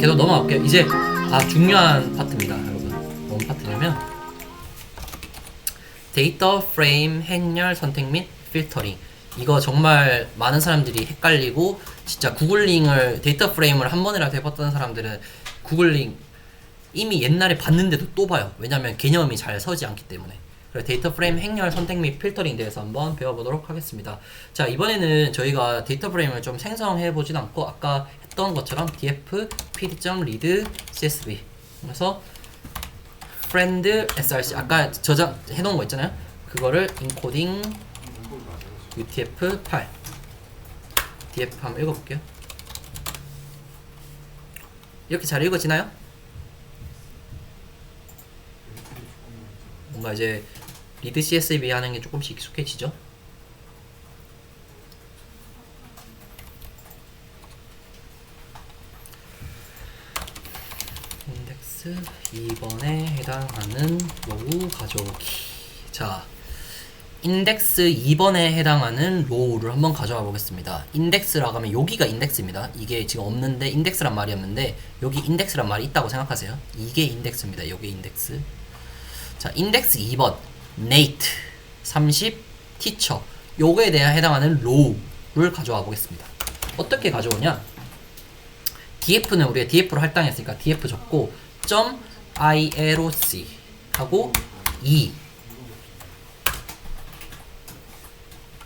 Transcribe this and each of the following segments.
계속 넘어갈게요. 이제 중요한 파트입니다, 여러분. 뭔 파트냐면 데이터 프레임 행렬 선택 및 필터링. 이거 정말 많은 사람들이 헷갈리고 진짜 구글링을 데이터 프레임을 한 번이라도 해봤던 사람들은 구글링 이미 옛날에 봤는데도 또 봐요. 왜냐면 개념이 잘 서지 않기 때문에. 그래서 데이터 프레임 행렬 선택 및 필터링 대해서 한번 배워보도록 하겠습니다. 자, 이번에는 저희가 데이터 프레임을 좀 생성해 보진 않고 아까 했던 것처럼 df pd.read csv 그래서 friend src 아까 저장 해놓은 거 있잖아요. 그거를 encoding utf8 df 한번 읽어볼게요. 이렇게 잘 읽어지나요? 뭔가 이제 read csv 하는 게 조금씩 익숙해지죠? 인덱스 2번에 해당하는 로우 가져오기. 자, 인덱스 2번에 해당하는 로우를 한번 가져와 보겠습니다. 인덱스라고 하면 여기가 인덱스입니다. 이게 지금 없는데 인덱스란 말이 없는데 여기 인덱스란 말이 있다고 생각하세요. 이게 인덱스입니다. 여기 인덱스. 자, 인덱스 2번 Nate 30 teacher 요거에 대해 해당하는 로우를 가져와 보겠습니다. 어떻게 가져오냐? df는 우리가 df로 할당했으니까 df 적고 .iloc 하고 2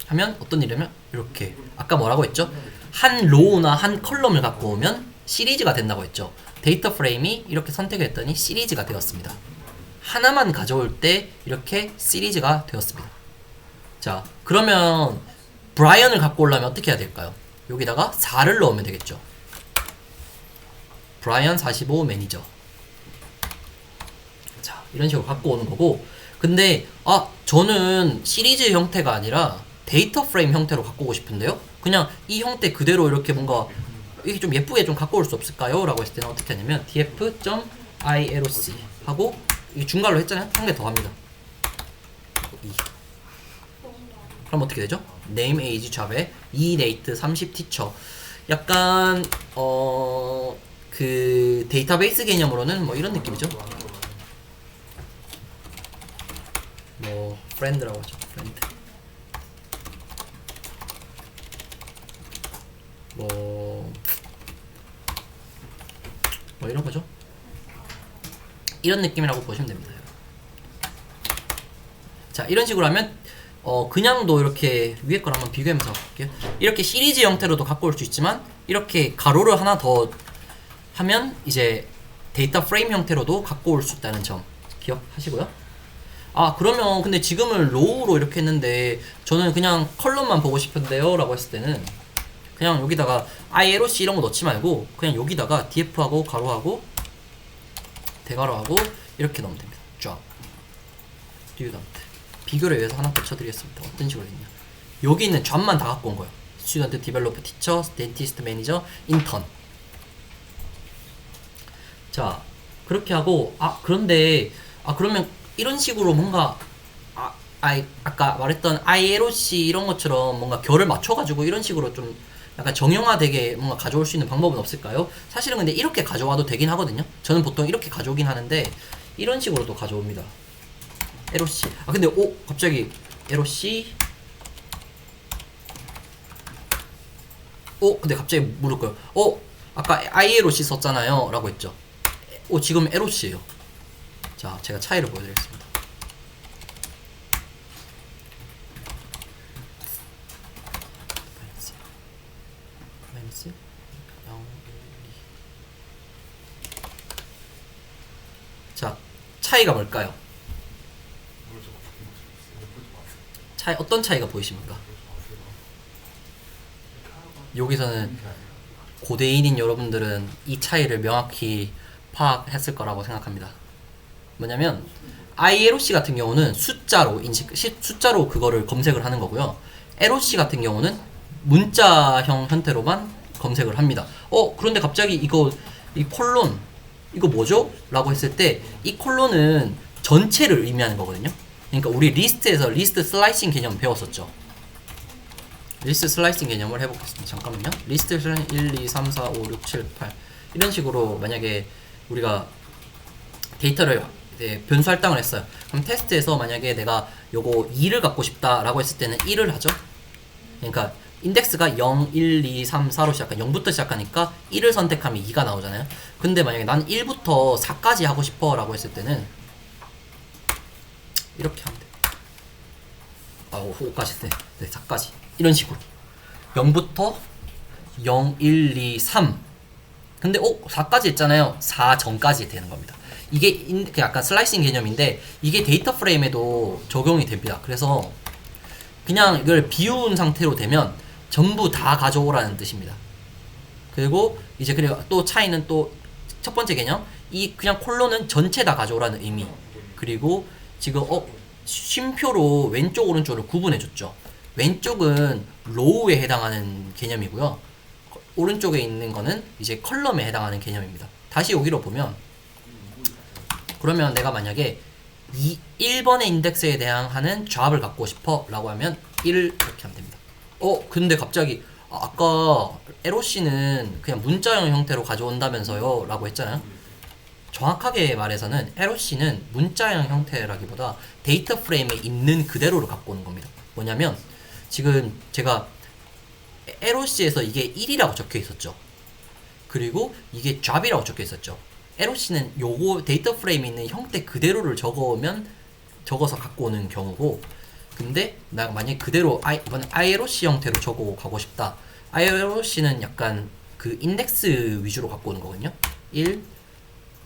하면 어떤 일이냐면 이렇게 아까 뭐라고 했죠? 한 로우나 한 컬럼을 갖고 오면 시리즈가 된다고 했죠. 데이터 프레임이 이렇게 선택했더니 시리즈가 되었습니다. 하나만 가져올 때 이렇게 시리즈가 되었습니다. 자, 그러면 브라이언을 갖고 오려면 어떻게 해야 될까요? 여기다가 4를 넣으면 되겠죠. 브라이언 45 매니저. 자, 이런 식으로 갖고 오는 거고, 근데 저는 시리즈 형태가 아니라 데이터 프레임 형태로 갖고 오고 싶은데요? 그냥 이 형태 그대로 이렇게 뭔가 이게 좀 예쁘게 좀 갖고 올 수 없을까요? 라고 했을 때는 어떻게 하냐면 df.iloc 하고 이 중괄호 했잖아요? 한 개 더 합니다. 2. 그럼 어떻게 되죠? name, age, job에 이 Nate 30 teacher. 약간 그 데이터베이스 개념으로는 뭐 이런 느낌이죠. 뭐 friend라고 하죠. friend. 뭐 이런 거죠. 이런 느낌이라고 보시면 됩니다. 자, 이런 식으로 하면 그냥도 이렇게 위에 걸 한번 비교하면서 볼게요. 이렇게 시리즈 형태로도 갖고 올 수 있지만 이렇게 가로를 하나 더 하면 이제 데이터 프레임 형태로도 갖고 올 수 있다는 점 기억하시고요. 그러면 근데 지금은 로우로 이렇게 했는데 저는 그냥 컬럼만 보고 싶은데요 라고 했을 때는 그냥 여기다가 ILOC 이런 거 넣지 말고 그냥 여기다가 df하고 가로하고 대가로하고 이렇게 넣으면 됩니다. 쫙 student 비교를 위해서 하나 더 쳐드리겠습니다. 어떤 식으로 했냐, 여기 있는 점만 다 갖고 온 거예요. student, developer, teacher, dentist, manager, intern. 자, 그렇게 하고 그런데 그러면 이런 식으로 뭔가 아까 말했던 ILOC 이런 것처럼 뭔가 결을 맞춰가지고 이런 식으로 좀 약간 정형화되게 뭔가 가져올 수 있는 방법은 없을까요? 사실은 근데 이렇게 가져와도 되긴 하거든요. 저는 보통 이렇게 가져오긴 하는데 이런 식으로도 가져옵니다. LOC. 근데 갑자기 LOC. 근데 갑자기 물을 거예요. 아까 ILOC 썼잖아요 라고 했죠. 지금 LOC예요. 자, 제가 차이를 보여드리겠습니다. 자, 차이가 뭘까요? 어떤 차이가 보이십니까? 여기서는 고대인인 여러분들은 이 차이를 명확히 파악했을 거라고 생각합니다. 뭐냐면 ILOC 같은 경우는 숫자로 그거를 검색을 하는 거고요. LOC 같은 경우는 문자형 형태로만 검색을 합니다. 그런데 갑자기 이 콜론 이거 뭐죠? 라고 했을 때 이 콜론은 전체를 의미하는 거거든요. 그러니까 우리 리스트에서 리스트 슬라이싱 개념 배웠었죠. 리스트 슬라이싱 개념을 해보겠습니다. 잠깐만요. 리스트 1, 2, 3, 4, 5, 6, 7, 8 이런 식으로 만약에 우리가 데이터를 이제 변수 할당을 했어요. 그럼 테스트에서 만약에 내가 요거 2를 갖고 싶다라고 했을 때는 1을 하죠. 그러니까 인덱스가 0, 1, 2, 3, 4로 시작한 0부터 시작하니까 1을 선택하면 2가 나오잖아요. 근데 만약에 난 1부터 4까지 하고 싶어 라고 했을 때는 이렇게 하면 돼. 5까지 네, 4까지 이런 식으로 0부터 0, 1, 2, 3 근데 4까지 했잖아요. 4 전까지 되는 겁니다. 이게 약간 슬라이싱 개념인데 이게 데이터 프레임에도 적용이 됩니다. 그래서 그냥 이걸 비운 상태로 되면 전부 다 가져오라는 뜻입니다. 그리고 이제 그리고 또 차이는 또 첫 번째 개념 이 그냥 콜론은 전체 다 가져오라는 의미. 그리고 지금 쉼표로 왼쪽 오른쪽을 구분해 줬죠. 왼쪽은 로우에 해당하는 개념이고요. 오른쪽에 있는 거는 이제 컬럼에 해당하는 개념입니다. 다시 여기로 보면 그러면 내가 만약에 1번의 인덱스에 해당하는 조합을 갖고 싶어 라고 하면 1 이렇게 하면 됩니다. 근데 갑자기 아까 LOC는 그냥 문자형 형태로 가져온다면서요 라고 했잖아요. 정확하게 말해서는 LOC는 문자형 형태라기보다 데이터 프레임에 있는 그대로를 갖고 오는 겁니다. 뭐냐면 지금 제가 LOC에서 이게 1이라고 적혀 있었죠. 그리고 이게 잡이라고 적혀 있었죠. LOC는 요거 데이터 프레임에 있는 형태 그대로를 적어서 갖고 오는 경우고, 근데 나 만약 그대로 이번에 ILOC 형태로 적어 가고 싶다. ILOC는 약간 그 인덱스 위주로 갖고 오는 거거든요. 1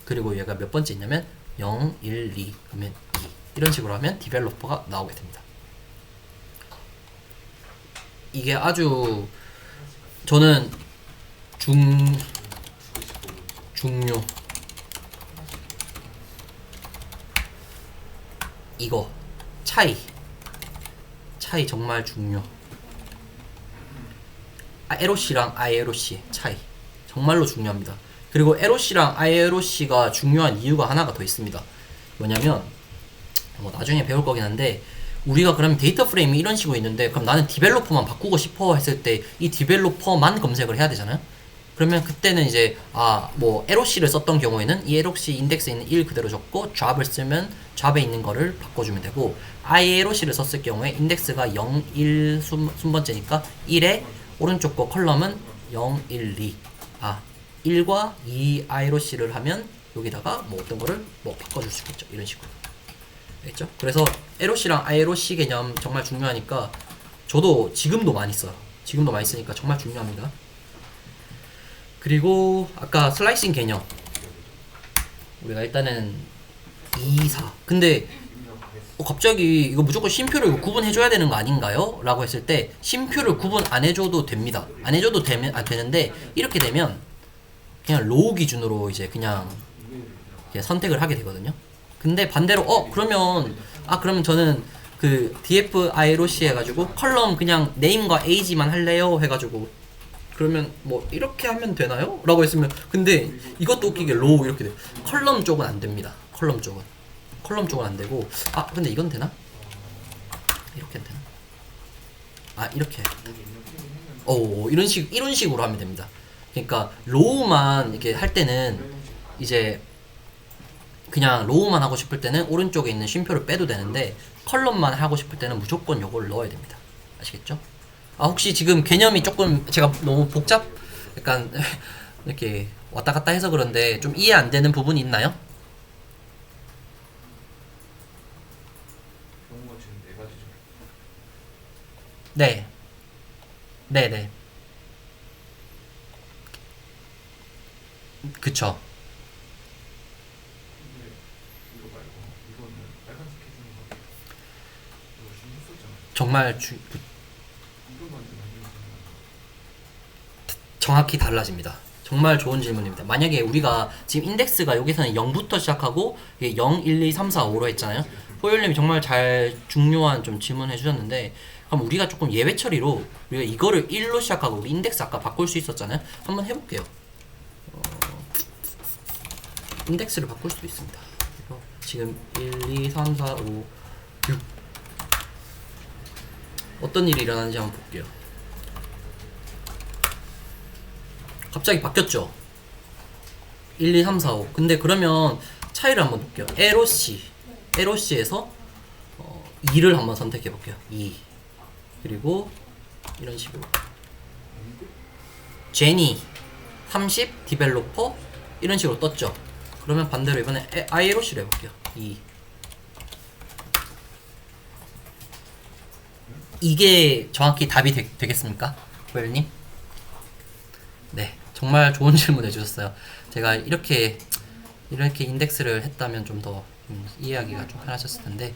그리고 얘가 몇 번째 있냐면 0, 1, 2 그러면 2 이런 식으로 하면 디벨로퍼가 나오게 됩니다. 이게 아주 저는 중요 이거 차이 정말 중요. LOC랑 ILOC의 차이 정말로 중요합니다. 그리고 LOC랑 ILOC가 중요한 이유가 하나가 더 있습니다. 뭐냐면 나중에 배울 거긴 한데 우리가 그러면 데이터 프레임이 이런 식으로 있는데 그럼 나는 디벨로퍼만 바꾸고 싶어 했을 때 이 디벨로퍼만 검색을 해야 되잖아요. 그러면 그때는 이제 LOC를 썼던 경우에는 이 LOC 인덱스에 있는 1 그대로 적고 잡을 쓰면 잡에 있는 거를 바꿔주면 되고, ILOC를 썼을 경우에 인덱스가 0, 1 순번째니까 1에 오른쪽 거 컬럼은 0, 1, 2 1과 2 ILOC를 하면 여기다가 어떤 거를 바꿔줄 수 있겠죠. 이런 식으로. 알겠죠? 그래서 LOC랑 ILOC 개념 정말 중요하니까 저도 지금도 많이 써요. 지금도 많이 쓰니까 정말 중요합니다. 그리고 아까 슬라이싱 개념 우리가 일단은 2, 4 근데 갑자기 이거 무조건 쉼표를 구분해줘야 되는 거 아닌가요? 라고 했을 때 쉼표를 구분 안 해줘도 됩니다. 안 해줘도 되는데 이렇게 되면 그냥 로우 기준으로 이제 그냥 선택을 하게 되거든요. 근데 반대로 그러면 저는 그 df ILOC 해가지고 컬럼 그냥 네임과 에이지만 할래요 해가지고 그러면 이렇게 하면 되나요? 라고 했으면 근데 이것도 웃기게 로우 이렇게 돼. 컬럼 쪽은 안 됩니다. 컬럼 쪽은 안 되고 근데 이건 되나? 이렇게 되나? 이렇게 이런 식으로 하면 됩니다. 그러니까 로우만 이렇게 할 때는 이제 그냥 로우만 하고 싶을 때는 오른쪽에 있는 쉼표를 빼도 되는데 컬럼만 하고 싶을 때는 무조건 요걸 넣어야 됩니다. 아시겠죠? 혹시 지금 개념이 조금 제가 너무 약간 이렇게 왔다 갔다 해서 그런데 좀 이해 안 되는 부분이 있나요? 네. 네네. 그쵸. 정말 정확히 달라집니다. 정말 좋은 질문입니다. 만약에 우리가 지금 인덱스가 여기서는 0부터 시작하고 0, 1, 2, 3, 4, 5로 했잖아요. 호열님이 정말 중요한 좀 질문해 주셨는데 그럼 우리가 조금 예외 처리로 우리가 이거를 1로 시작하고 우리 인덱스 아까 바꿀 수 있었잖아요. 한번 해볼게요. 인덱스를 바꿀 수도 있습니다. 지금 1, 2, 3, 4, 5, 6 어떤 일이 일어나는지 한번 볼게요. 갑자기 바뀌었죠? 1, 2, 3, 4, 5. 근데 그러면 차이를 한번 볼게요. LOC에서 2를 한번 선택해 볼게요. 2. 그리고 이런 식으로 제니 30 디벨로퍼 이런 식으로 떴죠. 그러면 반대로 이번에 ILOC를 해볼게요. 2. 이게 정확히 답이 되겠습니까? 고열님? 네, 정말 좋은 질문 해주셨어요. 제가 이렇게 인덱스를 했다면 좀 더 이해하기가 좀 편하셨을 텐데.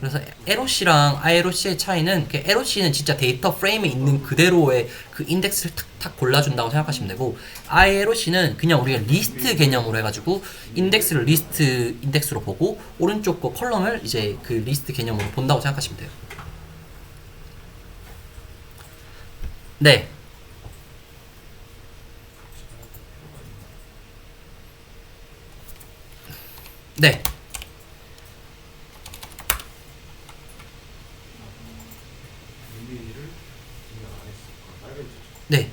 그래서 LOC랑 ILOC의 차이는, LOC는 진짜 데이터 프레임에 있는 그대로의 그 인덱스를 탁탁 골라준다고 생각하시면 되고, ILOC는 그냥 우리가 리스트 개념으로 해가지고 인덱스를 리스트 인덱스로 보고 오른쪽 거 컬럼을 이제 그 리스트 개념으로 본다고 생각하시면 돼요. 네. 네. 네.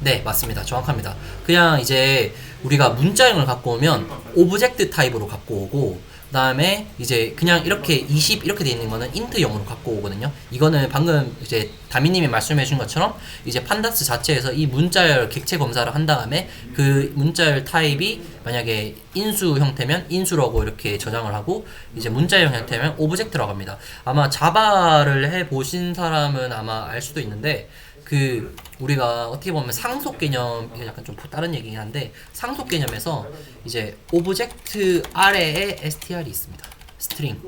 네, 맞습니다. 정확합니다. 그냥 이제 우리가 문자형을 갖고 오면 오브젝트 타입으로 갖고 오고, 그 다음에 이제 그냥 이렇게 20 이렇게 돼 있는 거는 인트형으로 갖고 오거든요. 이거는 방금 이제 다미님이 말씀해 주신 것처럼 이제 판다스 자체에서 이 문자열 객체 검사를 한 다음에 그 문자열 타입이 만약에 인수 형태면 인수라고 이렇게 저장을 하고, 이제 문자형 형태면 오브젝트라고 합니다. 아마 자바를 해 보신 사람은 아마 알 수도 있는데, 그 우리가 어떻게 보면 상속 개념, 이게 약간 좀 다른 얘기긴 한데, 상속 개념에서 이제 오브젝트 아래에 str이 있습니다. 스트링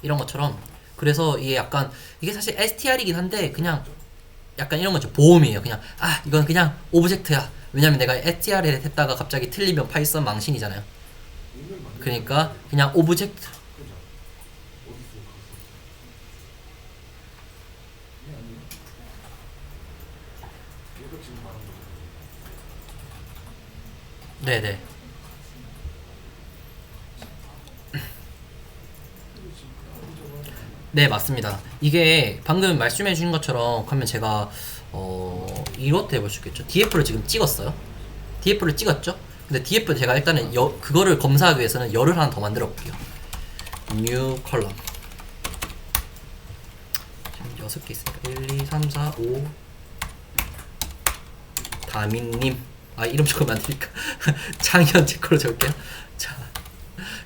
이런 것처럼. 그래서 이게 약간, 이게 사실 str이긴 한데 그냥 약간 이런 거죠. 보험이에요. 그냥 이건 그냥 오브젝트야. 왜냐면 내가 str에 했다가 갑자기 틀리면 파이썬 망신이잖아요. 그러니까 그냥 오브젝트. 네네. 네, 맞습니다. 이게 방금 말씀해 주신 것처럼 그러면 제가 이것도 해볼 수 있겠죠. DF를 지금 찍었어요. DF를 찍었죠. 근데 DF 제가 일단은 그거를 검사하기 위해서는 열을 하나 더 만들어 볼게요. new column. 지금 6개 있으니까 1, 2, 3, 4, 5. 다민님. 이름 적으면 안 되니까. 장현 제 걸로 적을게요.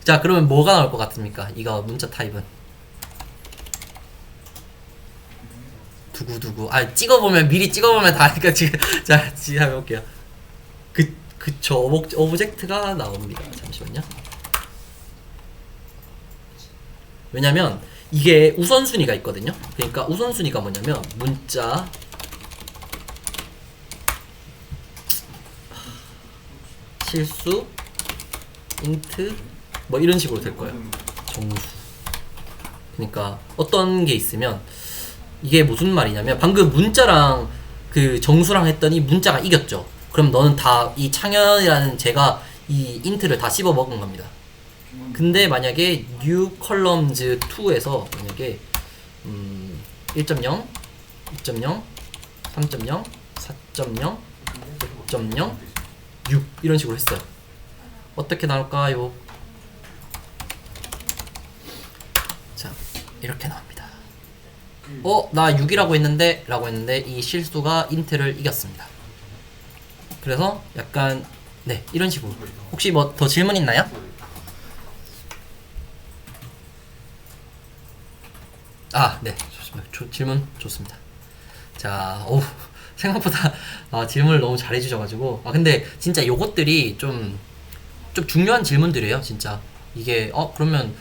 자, 그러면 뭐가 나올 것 같습니까? 이거 문자 타입은. 두구두구. 찍어보면, 미리 찍어보면 다 하니까 지금. 자, 지금 해볼게요. 그쵸. 오브젝트가 나옵니다. 잠시만요. 왜냐면, 이게 우선순위가 있거든요. 그러니까 우선순위가 뭐냐면, 문자, 실수, 인트, 뭐 이런 식으로 될 거예요. 정수. 그러니까 어떤 게 있으면, 이게 무슨 말이냐면, 방금 문자랑 그 정수랑 했더니 문자가 이겼죠. 그럼 너는 다 이 창현이라는 제가 이 인트를 다 씹어 먹은 겁니다. 근데 만약에 new columns 2에서 만약에 1.0, 2.0, 3.0, 4.0, 5.0, 6 이런 식으로 했어요. 어떻게 나올까요? 자, 이렇게 나옵니다. 나 6이라고 했는데 라고 했는데 이 실수가 인트를 이겼습니다. 그래서 약간 네, 이런 식으로. 혹시 뭐 더 질문 있나요? 네, 좋습니다. 질문 좋습니다. 자, 생각보다 질문을 너무 잘해주셔가지고. 근데 진짜 요것들이 좀 중요한 질문들이에요. 진짜 이게 그러면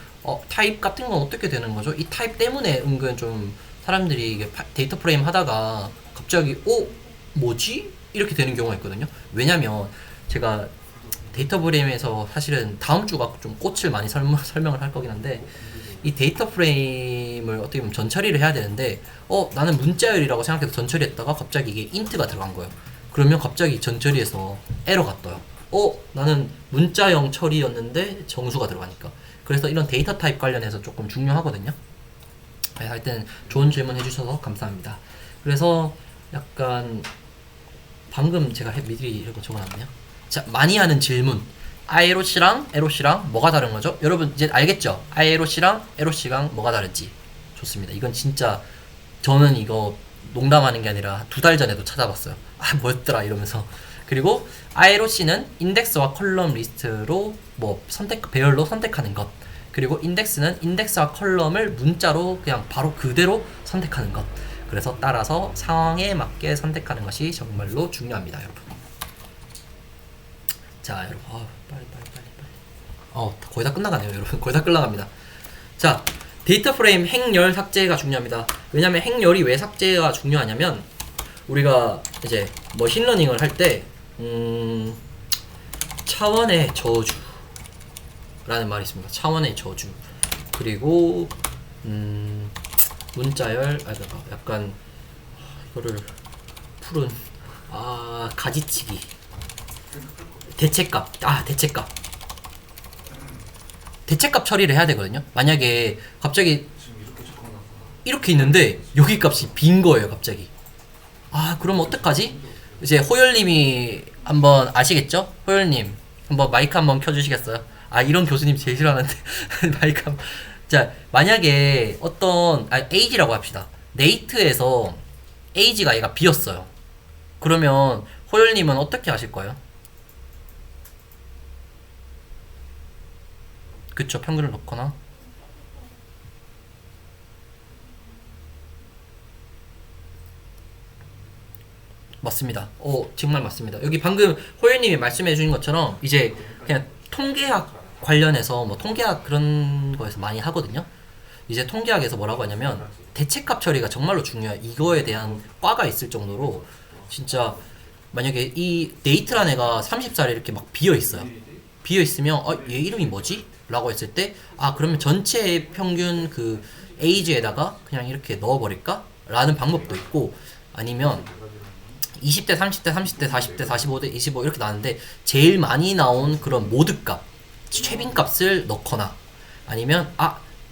타입 같은 건 어떻게 되는 거죠? 이 타입 때문에 은근 좀 사람들이 이게 데이터 프레임 하다가 갑자기 뭐지? 이렇게 되는 경우가 있거든요. 왜냐면 제가 데이터 프레임에서 사실은 다음 주가 좀 꽃을 많이 설명을 할 거긴 한데, 이 데이터 프레임을 어떻게 보면 전처리를 해야 되는데, 나는 문자열이라고 생각해서 전처리했다가 갑자기 이게 인트가 들어간 거예요. 그러면 갑자기 전처리에서 에러가 떠요. 나는 문자형 처리였는데 정수가 들어가니까. 그래서 이런 데이터 타입 관련해서 조금 중요하거든요. 하여튼 좋은 질문 해주셔서 감사합니다. 그래서 약간 방금 제가 미리 이런 거 적어놨네요. 자, 많이 하는 질문. 아에로씨랑 에로씨랑 뭐가 다른 거죠? 여러분 이제 알겠죠? 아에로씨랑 에로씨랑 뭐가 다른지. 좋습니다. 이건 진짜 저는 이거 농담하는 게 아니라 2달 전에도 찾아봤어요. 아, 뭐였더라 이러면서. 그리고 아에로씨는 인덱스와 컬럼 리스트로 뭐 배열로 선택하는 것. 그리고 인덱스는 인덱스와 컬럼을 문자로 그냥 바로 그대로 선택하는 것. 그래서 따라서 상황에 맞게 선택하는 것이 정말로 중요합니다, 여러분. 자, 여러분, 빨리. 거의 다 끝나가네요, 여러분. 거의 다 끝나갑니다. 자, 데이터 프레임 행렬 삭제가 중요합니다. 왜냐면 행렬이 왜 삭제가 중요하냐면 우리가 이제 머신러닝을 할 때 차원의 저주라는 말이 있습니다. 차원의 저주. 그리고 문자열, 약간 이거를 푸른 가지치기, 대체값, 대체값 처리를 해야 되거든요. 만약에 갑자기 이렇게 있는데 여기 값이 빈 거예요, 갑자기. 그럼 어떡하지? 이제 호열님이 한번 아시겠죠? 호열님 한번 마이크 한번 켜주시겠어요? 이런 교수님 제일 싫어하는데 마이크 한번. 자, 만약에 어떤 에이지라고 합시다. 네이트에서 에이지가 얘가 비었어요. 그러면 호열님은 어떻게 하실 거예요? 그쵸, 평균을 넣거나. 맞습니다. 정말 맞습니다. 여기 방금 호열님이 말씀해 주신 것처럼 이제 그냥 통계학 관련해서 뭐 통계학 그런 거에서 많이 하거든요. 이제 통계학에서 뭐라고 하냐면 대체값 처리가 정말로 중요해요. 이거에 대한 과가 있을 정도로 진짜 만약에 이 데이트란 애가 30살에 이렇게 막 비어 있어요. 비어 있으면 얘 이름이 뭐지? 라고 했을 때 그러면 전체 평균 그 에이지에다가 그냥 이렇게 넣어버릴까? 라는 방법도 있고, 아니면 20대, 30대, 30대, 40대, 45대, 25 이렇게 나왔는데 제일 많이 나온 그런 모드값, 최빈값을 넣거나, 아니면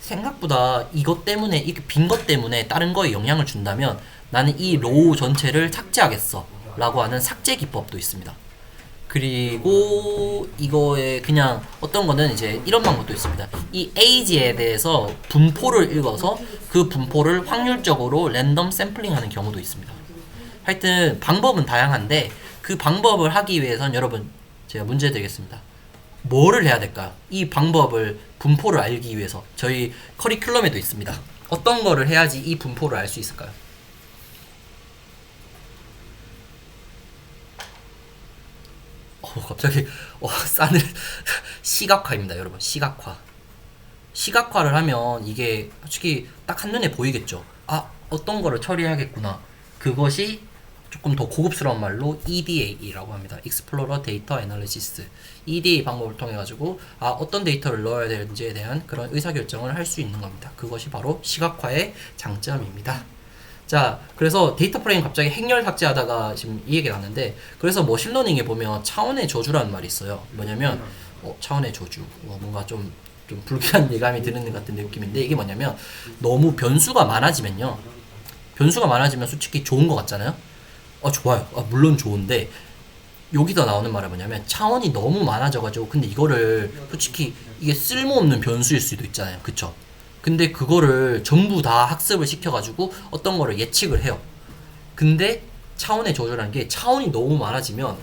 생각보다 이것 때문에, 이렇게 빈 것 때문에 다른 거에 영향을 준다면 나는 이 로우 전체를 삭제하겠어 라고 하는 삭제 기법도 있습니다. 그리고 이거에 그냥 어떤 거는 이제 이런 방법도 있습니다. 이 에이지에 대해서 분포를 읽어서 그 분포를 확률적으로 랜덤 샘플링 하는 경우도 있습니다. 하여튼 방법은 다양한데 그 방법을 하기 위해선 여러분 제가 문제 드리겠습니다. 뭐를 해야 될까요? 이 방법을 분포를 알기 위해서 저희 커리큘럼에도 있습니다. 어떤 거를 해야지 이 분포를 알 수 있을까요? 갑자기 싸늘 시각화입니다, 여러분. 시각화를 하면 이게 솔직히 딱 한눈에 보이겠죠. 어떤 거를 처리해야겠구나. 그것이 조금 더 고급스러운 말로 EDA라고 합니다. Explorer Data Analysis. EDA 방법을 통해 가지고 어떤 데이터를 넣어야 되는지에 대한 그런 의사결정을 할 수 있는 겁니다. 그것이 바로 시각화의 장점입니다. 자, 그래서 데이터 프레임 갑자기 행렬 삭제하다가 지금 이 얘기 나왔는데, 그래서 머신러닝에 보면 차원의 저주라는 말이 있어요. 뭐냐면 차원의 저주, 뭔가 좀 불쾌한 예감이 드는 것 같은 느낌인데, 이게 뭐냐면 너무 변수가 많아지면 솔직히 좋은 것 같잖아요. 좋아요. 물론 좋은데 여기다 나오는 말은 뭐냐면 차원이 너무 많아져가지고, 근데 이거를 솔직히 이게 쓸모없는 변수일 수도 있잖아요. 그쵸? 근데 그거를 전부 다 학습을 시켜가지고 어떤 거를 예측을 해요. 근데 차원의 저주라는 게 차원이 너무 많아지면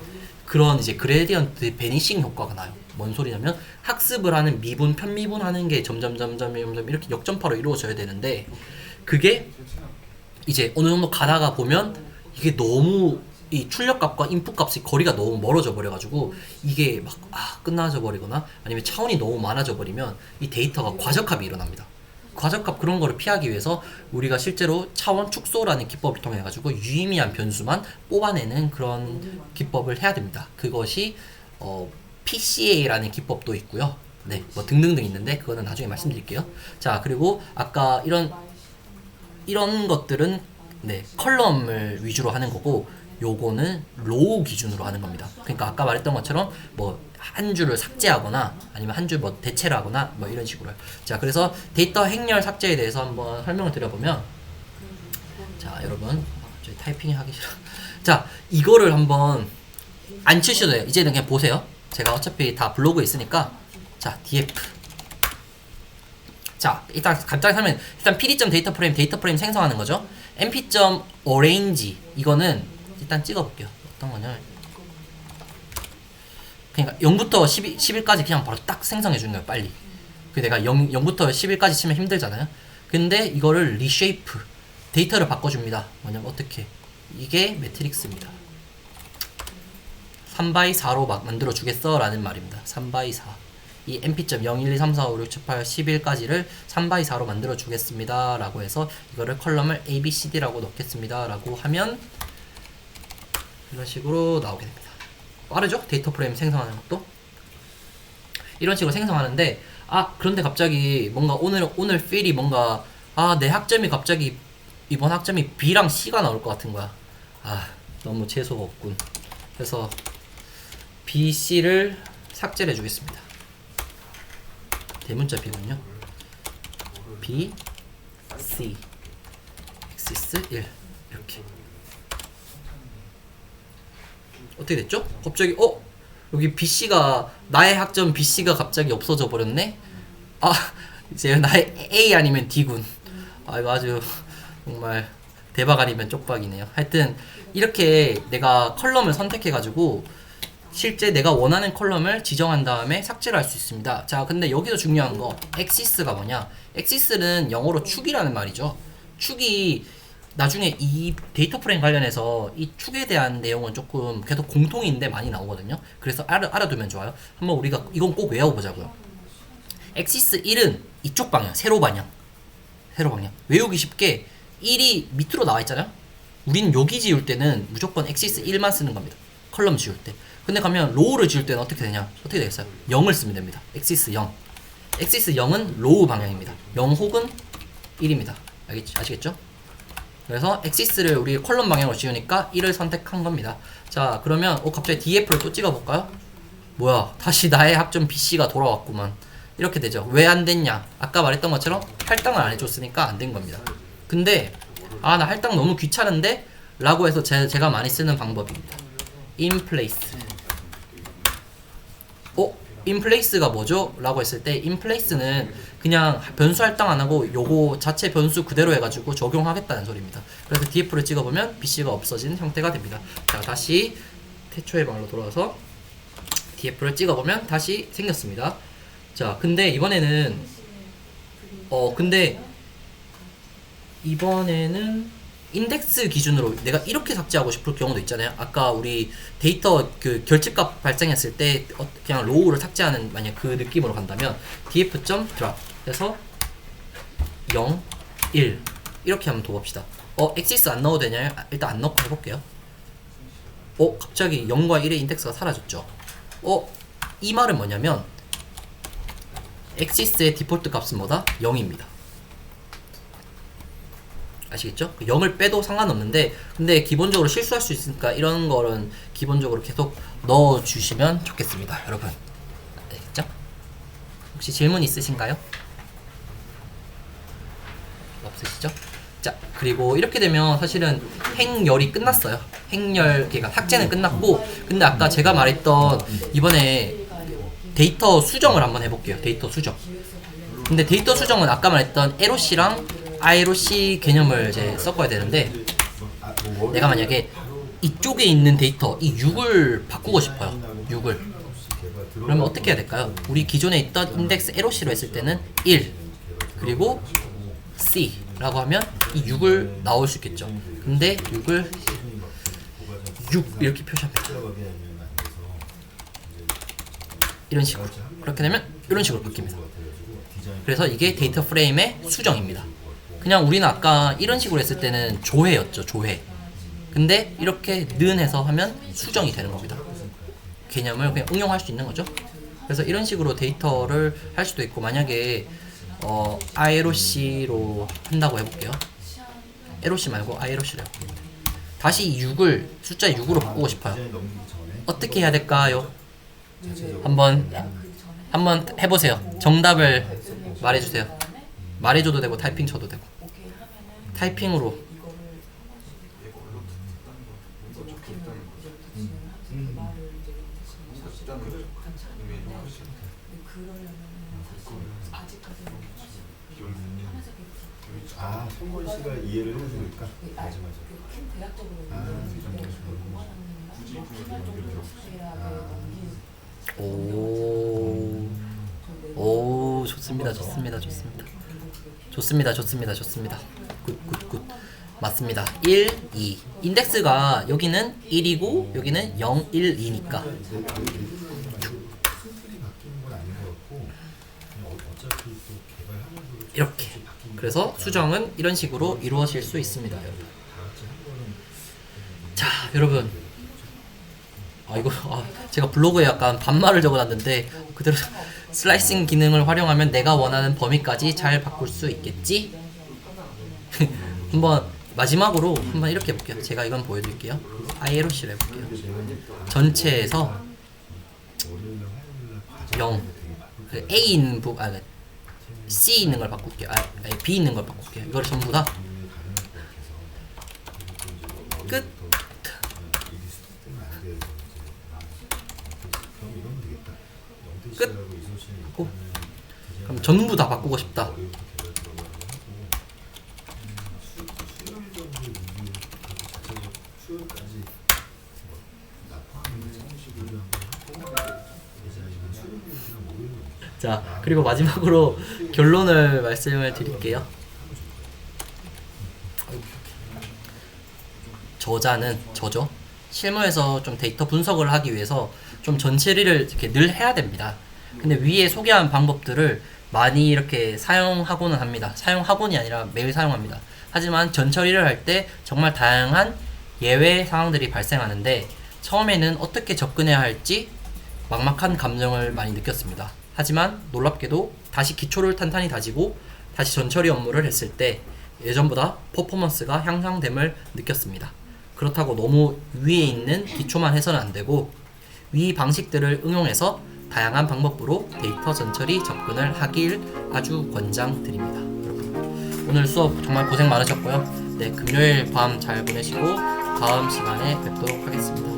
그런 이제 그레디언트 베니싱 효과가 나요. 뭔 소리냐면 학습을 하는 미분, 편미분 하는 게 점점 이렇게 역전파로 이루어져야 되는데, 그게 이제 어느 정도 가다가 보면 이게 너무 이 출력값과 인풋값이 거리가 너무 멀어져 버려가지고 이게 막 끝나져 버리거나 아니면 차원이 너무 많아져 버리면 이 데이터가 과적합이 일어납니다. 과적합 그런 거를 피하기 위해서 우리가 실제로 차원 축소라는 기법을 통해 가지고 유의미한 변수만 뽑아내는 그런 기법을 해야 됩니다. 그것이 PCA라는 기법도 있고요. 네, 뭐 등등등 있는데 그거는 나중에 말씀드릴게요. 자, 그리고 아까 이런 것들은 컬럼을 위주로 하는 거고, 요거는 로우 기준으로 하는 겁니다. 그러니까 아까 말했던 것처럼 뭐 한 줄을 삭제하거나 아니면 한 줄 뭐 대체를 하거나 뭐 이런 식으로요. 자, 그래서 데이터 행렬 삭제에 대해서 한번 설명을 드려보면, 자, 여러분 갑자기 타이핑이 하기 싫어. 자, 이거를 한번 안 치셔도 돼요. 이제는 그냥 보세요. 제가 어차피 다 블로그에 있으니까. 자, df. 자, 일단 간단히 하면 일단 pd.dataFrame 생성하는 거죠. mp.arrange 이거는 일단 찍어볼게요. 어떤 거냐? 그러니까 0부터 11까지 그냥 바로 딱 생성해 주는 거예요. 빨리. 그 내가 0부터 11까지 치면 힘들잖아요. 근데 이거를 reshape 데이터를 바꿔줍니다. 뭐냐면 어떻게? 이게 매트릭스입니다. 3x4로 막 만들어 주겠어? 라는 말입니다. 3x4. 이 mp.012345678 11까지를 3x4로 만들어 주겠습니다. 라고 해서 이거를 컬럼을 abcd라고 넣겠습니다. 라고 하면 이런 식으로 나오게 됩니다. 빠르죠? 데이터 프레임 생성하는 것도. 이런 식으로 생성하는데, 그런데 갑자기 뭔가 오늘 필이 뭔가, 내 학점이 갑자기 이번 학점이 B랑 C가 나올 것 같은 거야. 너무 재수가 없군. 그래서 B, C를 삭제를 해주겠습니다. 대문자 B군요. B, C, 엑시스 1 이렇게. 어떻게 됐죠? 갑자기 여기 BC가 나의 학점 BC가 갑자기 없어져 버렸네. 이제 나의 A 아니면 D군. 이거 아주 정말 대박 아니면 쪽박이네요. 하여튼 이렇게 내가 컬럼을 선택해가지고 실제 내가 원하는 컬럼을 지정한 다음에 삭제를 할 수 있습니다. 자, 근데 여기서 중요한 거 엑시스가 뭐냐? 엑시스는 영어로 축이라는 말이죠. 축이 나중에 이 데이터 프레임 관련해서 이 축에 대한 내용은 조금 계속 공통인데 많이 나오거든요. 그래서 알아두면 좋아요. 한번 우리가 이건 꼭 외워보자고요. 엑시스 1은 이쪽 방향, 세로 방향. 외우기 쉽게 1이 밑으로 나와 있잖아요. 우린 여기 지울 때는 무조건 엑시스 1만 쓰는 겁니다. 컬럼 지울 때. 근데 가면 로우를 지울 때는 어떻게 되냐? 어떻게 되겠어요? 0을 쓰면 됩니다. 엑시스 0. 엑시스 0은 로우 방향입니다. 0 혹은 1입니다. 아시겠죠? 그래서 엑시스를 우리 컬럼 방향으로 지우니까 1을 선택한 겁니다. 자, 그러면 갑자기 df를 또 찍어볼까요? 뭐야, 다시 나의 학점 BC가 돌아왔구만. 이렇게 되죠. 왜 안 됐냐? 아까 말했던 것처럼 할당을 안 해줬으니까 안 된 겁니다. 근데 나 할당 너무 귀찮은데? 라고 해서 제가 많이 쓰는 방법입니다. in place. in place가 뭐죠? 라고 했을 때 in place는 그냥 변수 할당 안 하고 요거 자체 변수 그대로 해가지고 적용하겠다는 소리입니다. 그래서 df를 찍어보면 BC가 없어진 형태가 됩니다. 자, 다시 태초의 방으로 돌아와서 df를 찍어보면 다시 생겼습니다. 자, 근데 이번에는 인덱스 기준으로 내가 이렇게 삭제하고 싶을 경우도 있잖아요. 아까 우리 데이터 그 결집값 발생했을 때 그냥 로우를 삭제하는 만약 그 느낌으로 간다면 df.drop 해서 0, 1 이렇게 한번 둬봅시다. 엑시스 안 넣어도 되냐요? 일단 안 넣고 해볼게요. 갑자기 0과 1의 인덱스가 사라졌죠. 이 말은 뭐냐면 엑시스의 디폴트 값은 뭐다? 0입니다. 아시겠죠? 0을 빼도 상관없는데 근데 기본적으로 실수할 수 있으니까 이런 거는 기본적으로 계속 넣어주시면 좋겠습니다. 여러분 알겠죠? 혹시 질문 있으신가요? 없으시죠? 자, 그리고 이렇게 되면 사실은 행열이 끝났어요. 그러니까 삭제는 끝났고, 근데 아까 제가 말했던 이번에 데이터 수정을 한번 해볼게요. 데이터 수정. 근데 데이터 수정은 아까 말했던 LOC랑 ILOC 개념을 이제 섞어야 되는데, 내가 만약에 이쪽에 있는 데이터 이 6을 바꾸고 싶어요. 6을. 그러면 어떻게 해야 될까요? 우리 기존에 있던 인덱스 LOC로 했을 때는 1 그리고 C 라고 하면 이 6을 나올 수 있겠죠. 근데 6을 6 이렇게 표시합니다. 이런 식으로. 그렇게 되면 이런 식으로 바뀝니다. 그래서 이게 데이터 프레임의 수정입니다. 그냥 우리는 아까 이런 식으로 했을 때는 조회였죠. 조회. 근데 이렇게 는 해서 하면 수정이 되는 겁니다. 개념을 그냥 응용할 수 있는 거죠. 그래서 이런 식으로 데이터를 할 수도 있고, 만약에 ILOC로 한다고 해볼게요. LOC 말고 ILOC로 해볼게요. 다시 6을 숫자 6으로 바꾸고 싶어요. 어떻게 해야 될까요? 한번 해보세요. 정답을 말해주세요. 말해줘도 되고 타이핑 쳐도 되고. 타이핑으로 아, 손건 씨가 이해를 해주니까. 맞아. 대략적으로 오, 좋습니다. 굿. 맞습니다. 1, 2. 인덱스가 여기는 1이고 여기는 0, 1, 2니까. 수술이 바뀌는 건 아닌 것 같고 어차피 또 개발하면서 이렇게. 그래서 수정은 이런 식으로 이루어질 수 있습니다, 여러분. 자, 여러분. 제가 블로그에 약간 반말을 적어놨는데 그대로 슬라이싱 기능을 활용하면 내가 원하는 범위까지 잘 바꿀 수 있겠지? 한번 마지막으로 한번 이렇게 해볼게요. 제가 이건 보여드릴게요. ILOC를 해볼게요. 전체에서 0 A 있는 C 있는 걸 바꿀게요. B 있는 걸 바꿀게요. 이걸 전부 다 끝. 끝. 그럼 전부 다 바꾸고 싶다. 자, 그리고 마지막으로 결론을 말씀을 드릴게요. 저죠. 실무에서 좀 데이터 분석을 하기 위해서 좀 전처리를 이렇게 늘 해야 됩니다. 근데 위에 소개한 방법들을 많이 이렇게 사용하고는 합니다. 사용하고는 아니라 매일 사용합니다. 하지만 전처리를 할 때 정말 다양한 예외 상황들이 발생하는데 처음에는 어떻게 접근해야 할지 막막한 감정을 많이 느꼈습니다. 하지만 놀랍게도 다시 기초를 탄탄히 다지고 다시 전처리 업무를 했을 때 예전보다 퍼포먼스가 향상됨을 느꼈습니다. 그렇다고 너무 위에 있는 기초만 해서는 안 되고 위 방식들을 응용해서 다양한 방법으로 데이터 전처리 접근을 하길 아주 권장드립니다. 여러분, 오늘 수업 정말 고생 많으셨고요. 네, 금요일 밤 잘 보내시고 다음 시간에 뵙도록 하겠습니다.